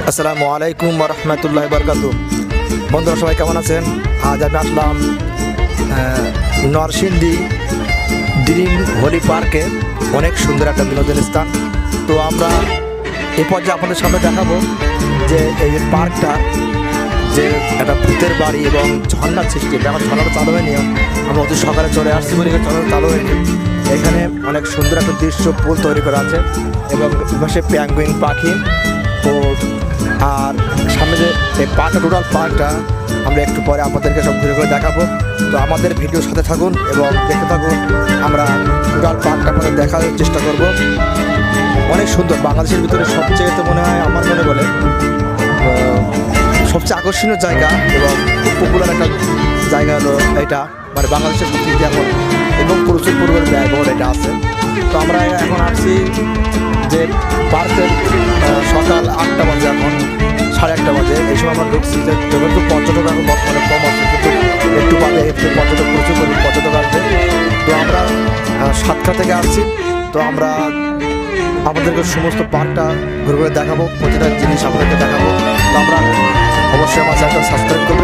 আসসালামু আলাইকুম রহমতুল্লাহ বরকাতু। বন্ধুরা সবাই কেমন আছেন? আজ আমি আসলাম নরসিংদী ড্রিম হোলি পার্কে। অনেক সুন্দর একটা বিনোদন স্থান। তো আমরা এ পর্যায়ে আপনাদের সামনে দেখাবো যে এই পার্কটা যে একটা ভূতের বাড়ি এবং ঝর্ণার সৃষ্টি। এখন ঝর্ণাটা চালু হয়নি, আমরা অতি সকালে চলে আসছি বলে ঝর্ণাটা চালু হয়নি। এখানে অনেক সুন্দর একটা দৃশ্য পুল তৈরি করা আছে এবং পাশে প্যাঙ্গুইন পাখি। তো আর সামনে যে এই পার্কটা, টোটাল পার্কটা আমরা একটু পরে আপনাদেরকে সব ঘুরে ঘুরে দেখাবো। তো আমাদের ভিডিওর সাথে থাকুন এবং দেখতে থাকুন। আমরা টোটাল পার্কটা আপনাদের দেখার চেষ্টা করব। অনেক সুন্দর, বাংলাদেশের ভিতরে সবচেয়ে তো মনে হয় আমার মনে বলে সবচেয়ে আকর্ষণীয় জায়গা এবং খুব পপুলার একটা জায়গা হলো এটা, মানে বাংলাদেশের সবচেয়ে যেমন এবং প্রচুর পরিমাণ ব্যয়বহুল এটা আছে। তো আমরা এখন আসছি যে পার্কের সকাল 8টা বাজে, এখন 8:30 বাজে। এই সময় আমরা ঢুকছি যে যেহেতু পর্যটক এখন বর্তমানে কম আছে, কিন্তু একটু বাদে একটু পর্যটক প্রচুর পর্যটক আসবে। তো আমরা 7টা থেকে আসছি। তো আমরা আপনাদেরকে সমস্ত পার্কটা ঘুরে ঘুরে দেখাবো, প্রতিটা জিনিস আপনাদেরকে দেখাবো। তো আমরা অবশ্যই আমার চ্যানেলটা সাবস্ক্রাইব করবেন।